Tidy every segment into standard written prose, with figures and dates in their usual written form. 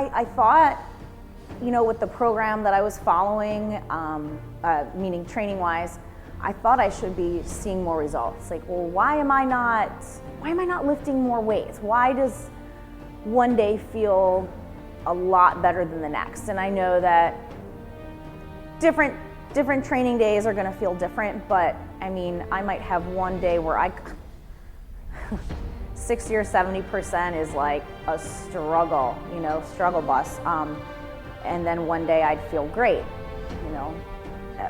I thought, you know, with the program that I was following, meaning training-wise, I thought I should be seeing more results. Like, well, why am I not lifting more weights? Why does one day feel a lot better than the next? And I know that different training days are gonna feel different, but I mean, I might have one day where 60 or 70% is like a struggle, you know, struggle bus. And then one day I'd feel great, you know.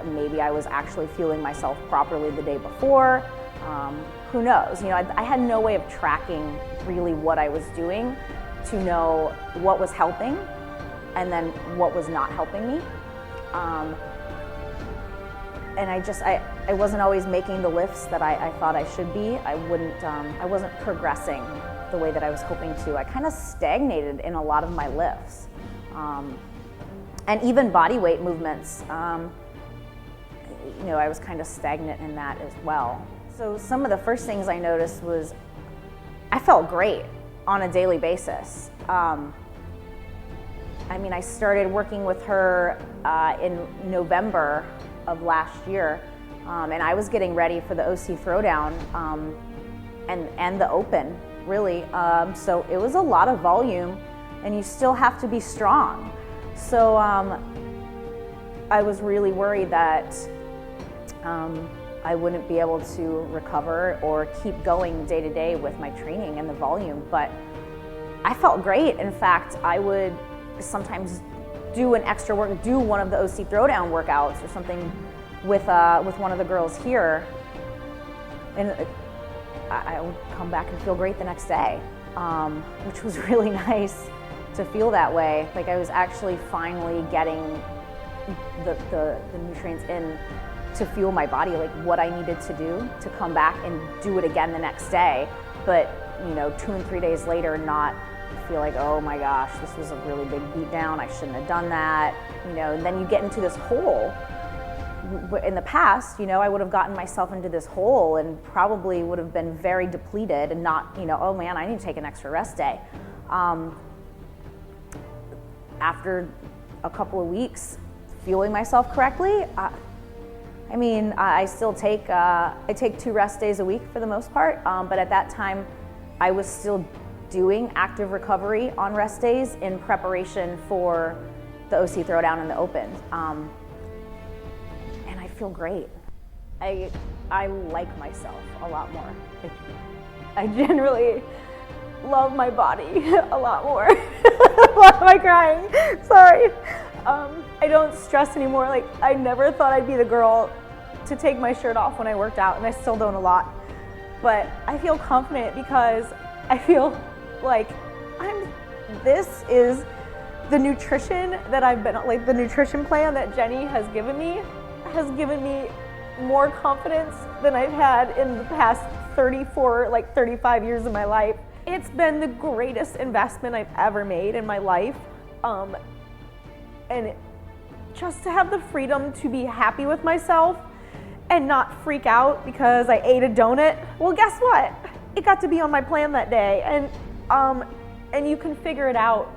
Maybe I was actually fueling myself properly the day before. Who knows? You know, I had no way of tracking really what I was doing to know what was helping and then what was not helping me. And I wasn't always making the lifts that I thought I should be. I wasn't progressing the way that I was hoping to. I kind of stagnated in a lot of my lifts. And even body weight movements, you know, I was kind of stagnant in that as well. So some of the first things I noticed was I felt great on a daily basis. I mean, I started working with her in November of last year, and I was getting ready for the OC Throwdown and the Open, really. So it was a lot of volume, and you still have to be strong. So I was really worried that I wouldn't be able to recover or keep going day to day with my training and the volume, but I felt great. In fact, I would sometimes do an extra work, do one of the OC Throwdown workouts or something with one of the girls here, and I would come back and feel great the next day, which was really nice to feel that way. Like I was actually finally getting the nutrients in to fuel my body, like what I needed to do to come back and do it again the next day. But, you know, 2 and 3 days later, not feel like, oh my gosh, this was a really big beat down, I shouldn't have done that, you know. And then you get into this hole. In the past, you know, I would have gotten myself into this hole and probably would have been very depleted and not, you know, oh man, I need to take an extra rest day. After a couple of weeks fueling myself correctly, I mean, I still take, I take 2 rest days a week for the most part, but at that time I was still doing active recovery on rest days in preparation for the OC Throwdown and the Open. And I feel great. I like myself a lot more. I generally love my body a lot more. Why am I crying? Sorry. I don't stress anymore. Like, I never thought I'd be the girl to take my shirt off when I worked out, and I still don't a lot. But I feel confident because I feel like this is the nutrition that I've been, like the nutrition plan that Jenny has given me more confidence than I've had in the past 35 years of my life. It's been the greatest investment I've ever made in my life. And just to have the freedom to be happy with myself and not freak out because I ate a donut. Well, guess what? It got to be on my plan that day, and you can figure it out.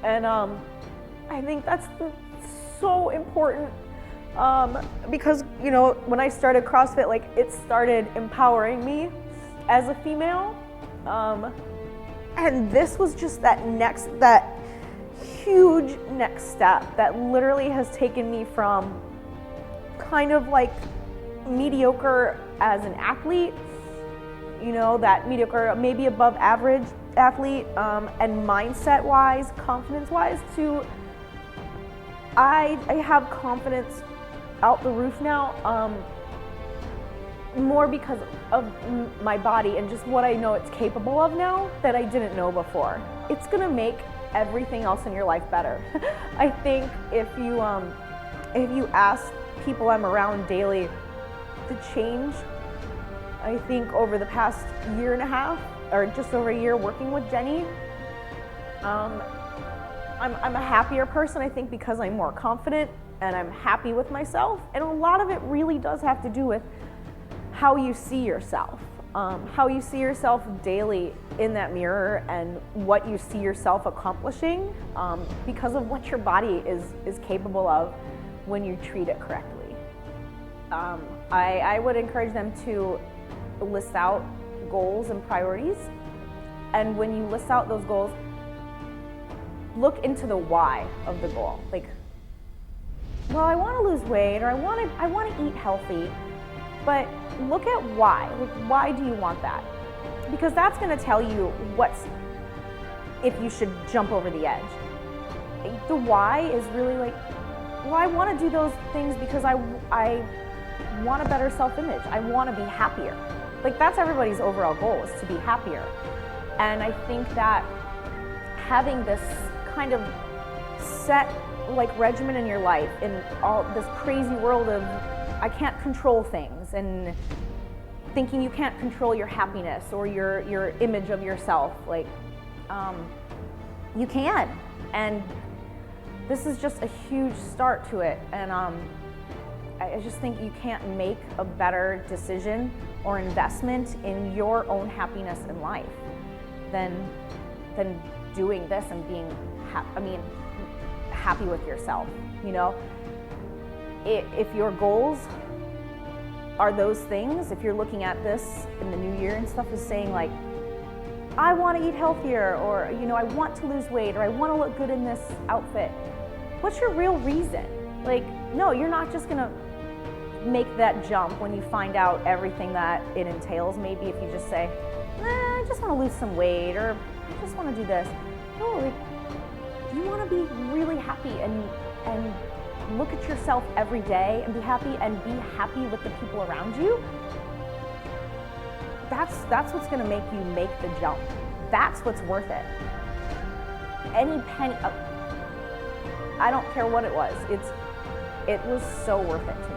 And I think that's so important, because, you know, when I started CrossFit, like, it started empowering me as a female, and this was just that huge next step that literally has taken me from kind of like mediocre as an athlete, you know, that mediocre, maybe above average athlete, and mindset-wise, confidence-wise, to I have confidence out the roof now, more because of my body and just what I know it's capable of now that I didn't know before. It's gonna make everything else in your life better. I think if you ask people I'm around daily the change, I think over the past year and a half, or just over a year working with Jenny, I'm a happier person, I think, because I'm more confident and I'm happy with myself. And a lot of it really does have to do with how you see yourself. how you see yourself daily in that mirror and what you see yourself accomplishing because of what your body is capable of when you treat it correctly. I would encourage them to list out goals and priorities, and when you list out those goals, look into the why of the goal. Like, well, I want to lose weight, or I want to eat healthy, but look at why. Like, why do you want that? Because that's going to tell you if you should jump over the edge. The why is really like, well, I want to do those things because I want a better self-image. I want to be happier. Like, that's everybody's overall goal, is to be happier. And I think that having this kind of set regimen in your life, in all this crazy world of I can't control things, and thinking you can't control your happiness or your image of yourself, you can. And this is just a huge start to it. And I just think you can't make a better decision or investment in your own happiness in life than doing this and being happy with yourself. You know, if your goals are those things, if you're looking at this in the new year and stuff is saying like, I want to eat healthier, or I want to lose weight, or I want to look good in this outfit, what's your real reason? Like, no, you're not just gonna make that jump when you find out everything that it entails. Maybe if you just say, I just want to lose some weight, or I just want to do this. No, like, you want to be really happy and look at yourself every day and be happy with the people around you. That's what's going to make you make the jump. That's what's worth it. Any penny, I don't care what it was. It was so worth it to me.